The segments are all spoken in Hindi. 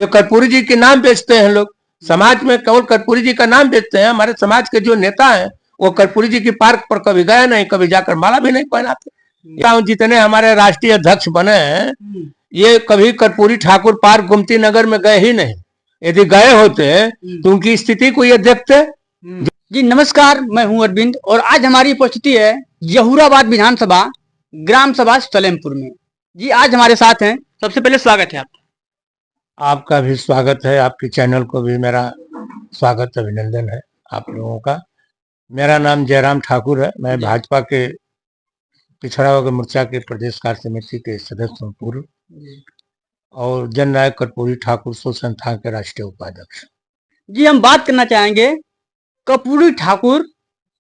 तो कर्पूरी जी के नाम बेचते हैं लोग, समाज में केवल कर्पूरी जी का नाम बेचते हैं। हमारे समाज के जो नेता हैं वो कर्पूरी जी की पार्क पर कभी गए नहीं, कभी जाकर माला भी नहीं पहनाते। जितने हमारे राष्ट्रीय अध्यक्ष बने हैं ये कभी कर्पूरी ठाकुर पार्क गोमती नगर में गए ही नहीं। यदि गए होते तो उनकी स्थिति को ये देखते। जी नमस्कार, मैं हूं अरविंद और आज हमारी उपस्थिति है जहूराबाद विधानसभा ग्राम सभा सलेमपुर में। जी आज हमारे साथ हैं, सबसे पहले स्वागत है आपका। आपका भी स्वागत है, आपके चैनल को भी मेरा स्वागत अभिनंदन है आप लोगों का। मेरा नाम जयराम ठाकुर है, मैं भाजपा के पिछड़ा वर्ग मोर्चा के प्रदेश कार्य समिति के सदस्य हूँ पूर्व, और जन नायक कर्पूरी ठाकुर शोध संस्थान के राष्ट्रीय उपाध्यक्ष। जी हम बात करना चाहेंगे कर्पूरी ठाकुर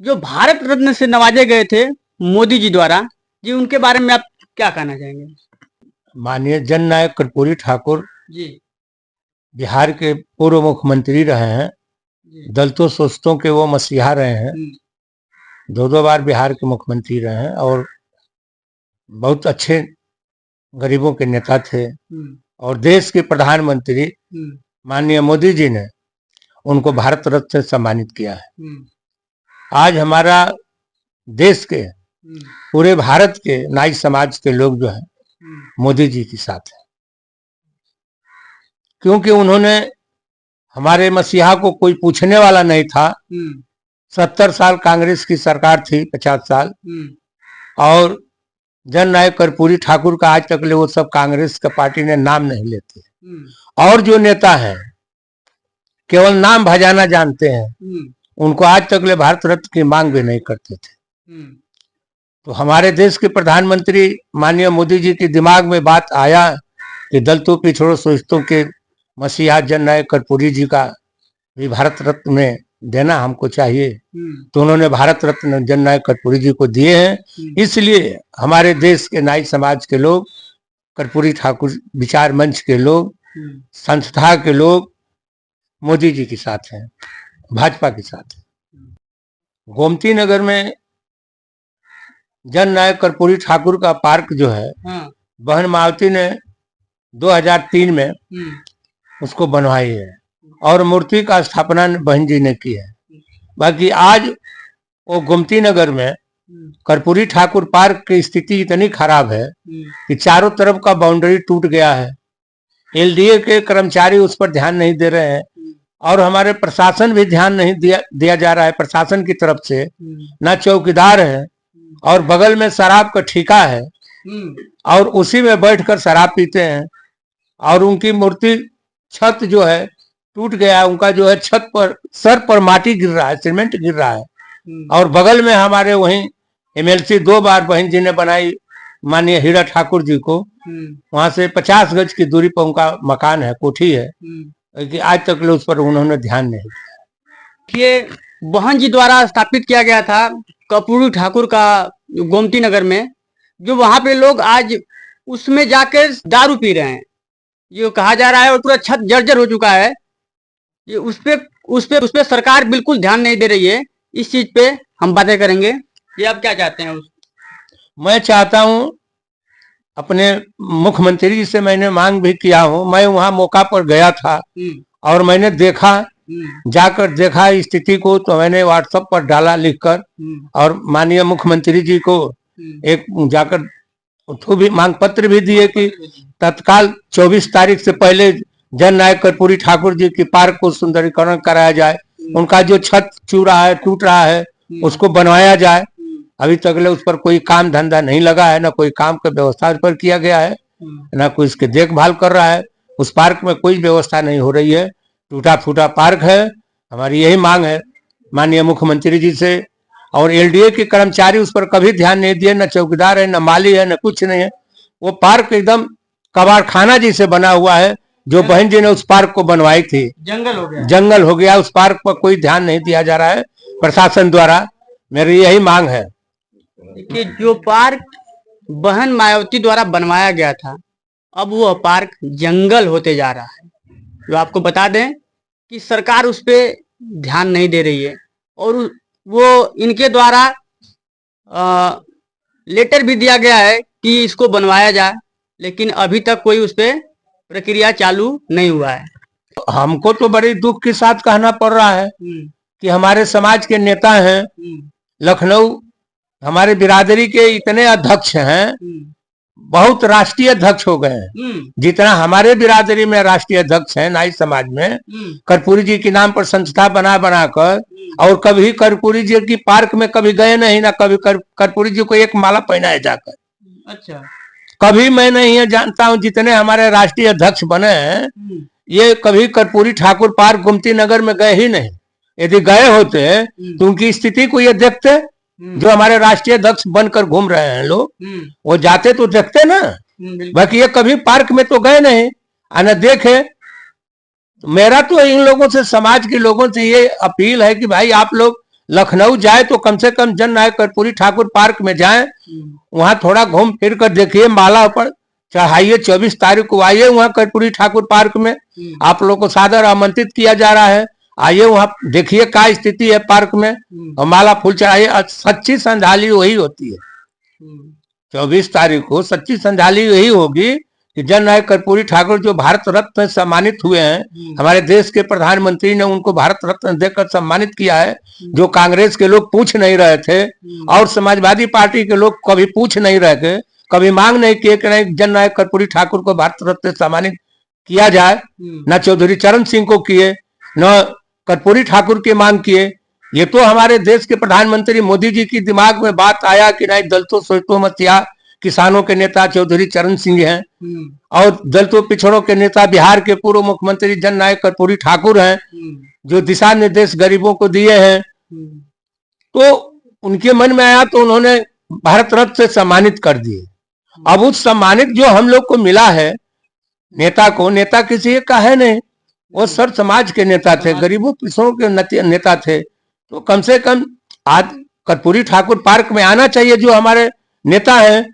जो भारत रत्न से नवाजे गए थे मोदी जी द्वारा, जी उनके बारे में आप क्या कहना चाहेंगे? माननीय जन नायक कर्पूरी ठाकुर जी बिहार के पूर्व मुख्यमंत्री रहे हैं, दलितों शोषितों के वो मसीहा रहे हैं, दो बार बिहार के मुख्यमंत्री रहे हैं और बहुत अच्छे गरीबों के नेता थे। और देश के प्रधानमंत्री माननीय मोदी जी ने उनको भारत रत्न से सम्मानित किया है। आज हमारा देश के पूरे भारत के नाई समाज के लोग जो है मोदी जी के साथ है, क्योंकि उन्होंने हमारे मसीहा को कोई पूछने वाला नहीं था। 70 साल कांग्रेस की सरकार थी, 50 साल, और जन नायक कर्पूरी ठाकुर का आज तक ले वो सब कांग्रेस का पार्टी ने नाम नहीं लेते। और जो नेता हैं केवल नाम भजाना जानते हैं, उनको आज तक ले भारत रत्न की मांग भी नहीं करते थे। तो हमारे देश के प्रधानमंत्री माननीय मोदी जी के दिमाग में बात आया कि दलितों पिछड़ों शोषितों के मसीहा जन नायक कर्पूरी जी का भी भारत रत्न में देना हमको चाहिए, तो उन्होंने भारत रत्न जन नायक कर्पूरी जी को दिए हैं। इसलिए हमारे देश के नाई समाज के लोग, कर्पूरी ठाकुर विचार मंच के लोग, संस्था के लोग मोदी जी के साथ हैं, भाजपा के साथ हैं। गोमती नगर में जन नायक कर्पूरी ठाकुर का पार्क जो है बहन मावती ने 2003 में उसको बनवाई है और मूर्ति का स्थापना बहन जी ने की है। बाकी आज वो गोमती नगर में कर्पूरी ठाकुर पार्क की स्थिति इतनी खराब है कि चारों तरफ का बाउंड्री टूट गया है। एलडीए के कर्मचारी उस पर ध्यान नहीं दे रहे हैं और हमारे प्रशासन भी ध्यान नहीं दिया जा रहा है। प्रशासन की तरफ से ना चौकीदार है और बगल में शराब का ठेका है और उसी में बैठकर शराब पीते हैं। और उनकी मूर्ति छत जो है टूट गया है, उनका जो है छत पर सर पर माटी गिर रहा है, सीमेंट गिर रहा है। और बगल में हमारे वहीं एमएलसी 2 बार बहन जी ने बनाई माननीय हीरा ठाकुर जी को, वहां से 50 गज की दूरी पर उनका मकान है, कोठी है, कि आज तक उस पर उन्होंने ध्यान नहीं दिया। ये बहन जी द्वारा स्थापित किया गया था कर्पूरी ठाकुर का गोमती नगर में, जो वहां पे लोग आज उसमें जाकर दारू पी रहे हैं। ये कहा जा रहा है और पूरा छत जर्जर हो चुका है। ये उस पे सरकार बिल्कुल ध्यान नहीं दे रही है। इस चीज पे हम बातें करेंगे। ये आप क्या चाहते हैं? मैं चाहता हूं, अपने मुख्यमंत्री जी से मैंने मांग भी किया हूं। मैं वहां मौका पर गया था और मैंने देखा, जाकर देखा स्थिति को, तो मैंने व्हाट्सएप पर डाला लिखकर और माननीय मुख्यमंत्री जी को एक जाकर तो भी मांग पत्र भी दिए कि तत्काल 24 तारीख से पहले जन नायक कर्पूरी ठाकुर जी की पार्क को सुंदरीकरण कराया जाए। उनका जो छत चूरा है, टूट रहा है, उसको बनवाया जाए। अभी तक ले उस पर कोई काम धंधा नहीं लगा है, ना कोई काम का व्यवस्था उस पर किया गया है, ना कोई इसकी देखभाल कर रहा है। उस पार्क में कोई व्यवस्था नहीं हो रही है, टूटा फूटा पार्क है। हमारी यही मांग है माननीय मुख्यमंत्री जी से। और एलडीए के कर्मचारी उस पर कभी ध्यान नहीं दिए, न चौकीदार है, न माली है, न कुछ नहीं है। वो पार्क एकदम कबाड़खाना जैसे बना हुआ है। जो बहन जी ने उस पार्क को बनवाई थी, जंगल हो गया। उस पार्क पर कोई ध्यान नहीं दिया जा रहा है प्रशासन द्वारा। मेरी यही मांग है कि जो पार्क बहन मायावती द्वारा बनवाया गया था, अब वो पार्क जंगल होते जा रहा है। जो आपको बता दें कि सरकार उस पे ध्यान नहीं दे रही है और वो इनके द्वारा लेटर भी दिया गया है कि इसको बनवाया जाए, लेकिन अभी तक कोई उस पे प्रक्रिया चालू नहीं हुआ है। हमको तो बड़े दुख के साथ कहना पड़ रहा है कि हमारे समाज के नेता हैं, लखनऊ हमारे बिरादरी के इतने अध्यक्ष हैं, बहुत राष्ट्रीय अध्यक्ष हो गए हैं। जितना हमारे बिरादरी में राष्ट्रीय अध्यक्ष हैं नाई समाज में, कर्पूरी जी के नाम पर संस्था बना कर, और कभी कर्पूरी जी की पार्क में कभी गए नहीं, ना कभी कर्पूरी जी को एक माला पहनाए जाकर। अच्छा, कभी मैं नहीं जानता हूँ जितने हमारे राष्ट्रीय अध्यक्ष बने हैं, ये कभी कर्पूरी ठाकुर पार्क गोमती नगर में गए ही नहीं। यदि गए होते तो उनकी स्थिति को ये देखते, जो हमारे राष्ट्रीय अध्यक्ष बनकर घूम रहे हैं लोग, वो जाते तो देखते ना। बाकी ये कभी पार्क में तो गए नहीं, न देखे। मेरा तो इन लोगों से, समाज के लोगों से ये अपील है कि भाई आप लोग लखनऊ जाए तो कम से कम जन नायक कर्पूरी ठाकुर पार्क में जाएं, वहां थोड़ा घूम फिर कर देखिए, माला पर चढ़ाइए। 24 तारीख को आइए वहां कर्पूरी ठाकुर पार्क में, आप लोग को सादर आमंत्रित किया जा रहा है। आइए वहां देखिए क्या स्थिति है पार्क में, और माला फूल चढ़ाइए। सच्ची श्रद्धांजलि वही होती है। 24 तारीख को सच्ची श्रद्धांजलि यही होगी कि जन नायक कर्पूरी ठाकुर जो भारत रत्न सम्मानित हुए हैं, हमारे देश के प्रधानमंत्री ने उनको भारत रत्न देकर सम्मानित किया है, जो कांग्रेस के लोग पूछ नहीं रहे थे और समाजवादी पार्टी के लोग कभी पूछ नहीं रहे थे, कभी मांग नहीं किए कि नहीं जन नायक कर्पूरी ठाकुर को भारत रत्न सम्मानित किया जाए। न चौधरी चरण सिंह को किए, न कर्पूरी ठाकुर की मांग किए। ये तो हमारे देश के प्रधानमंत्री मोदी जी की दिमाग में बात आया कि नहीं दलितों शोषितों मसीहा किसानों के नेता चौधरी चरण सिंह हैं, और दलितों पिछड़ों के नेता बिहार के पूर्व मुख्यमंत्री जन नायक कर्पूरी ठाकुर हैं, जो दिशा निर्देश गरीबों को दिए हैं। तो उनके मन में आया तो उन्होंने भारत रत्न से सम्मानित कर दिए। अब उस सम्मानित जो हम लोग को मिला है नेता को, नेता किसी का है नहीं, वो सर समाज के नेता थे, गरीबों पिछड़ों के नेता थे। तो कम से कम आज कर्पूरी ठाकुर पार्क में आना चाहिए। जो हमारे नेता हैं,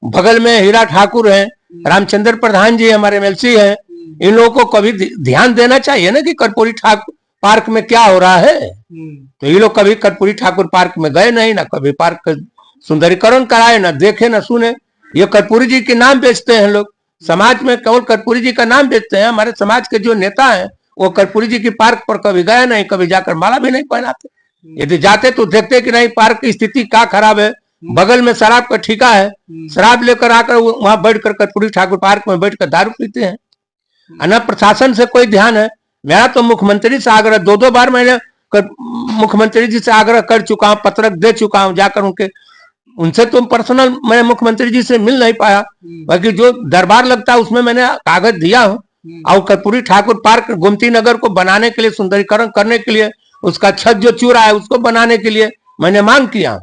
बगल में हीरा ठाकुर हैं, रामचंद्र प्रधान जी हमारे एमएलसी हैं, इन लोगों को कभी ध्यान देना चाहिए ना कि कर्पूरी ठाकुर पार्क में क्या हो रहा है। तो ये लोग कभी कर्पूरी ठाकुर पार्क में गए नहीं, ना कभी पार्क का सुंदरीकरण कराए, ना देखे ना सुने। ये कर्पूरी जी के नाम बेचते हैं लोग, समाज में केवल कर्पूरी जी का नाम बेचते हैं। हमारे समाज के जो नेता हैं वो कर्पूरी जी की पार्क पर कभी गए नहीं, कभी जाकर माला भी नहीं पहनाते। यदि जाते तो देखते कि नहीं पार्क की स्थिति क्या खराब है, बगल में शराब का ठेका है, शराब लेकर आकर वहां बैठकर कर्पूरी ठाकुर पार्क में बैठकर दारू पीते हैं। न प्रशासन से कोई ध्यान है। मेरा तो मुख्यमंत्री से आग्रह, 2 बार मैंने मुख्यमंत्री जी से आग्रह कर चुका हूँ, पत्रक दे चुका हूँ जाकर उनसे तो पर्सनल मैं मुख्यमंत्री जी से मिल नहीं पाया। बाकी जो दरबार लगता है उसमें मैंने कागज दिया हूँ, और कर्पूरी ठाकुर पार्क गोमती नगर को बनाने के लिए, सुंदरीकरण करने के लिए, उसका छत जो चूरा है उसको बनाने के लिए मैंने मांग किया।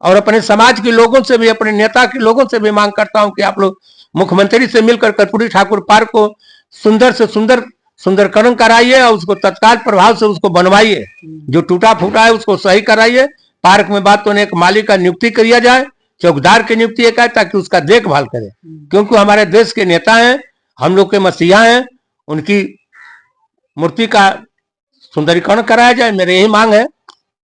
और अपने समाज के लोगों से भी, अपने नेता के लोगों से भी मांग करता हूं कि आप लोग मुख्यमंत्री से मिलकर कर्पूरी ठाकुर पार्क को सुंदर से सुंदरकरण कराइए, और उसको तत्काल प्रभाव से उसको बनवाइए। जो टूटा फूटा है उसको सही कराइए। पार्क में बात तो एक माली का नियुक्ति किया जाए, चौकीदार की नियुक्ति एक है, ताकि उसका देखभाल करे। क्योंकि हमारे देश के नेता हैं, हम लोग के मसीहा हैं, उनकी मूर्ति का सुंदरीकरण कराया जाए, मेरी यही मांग है।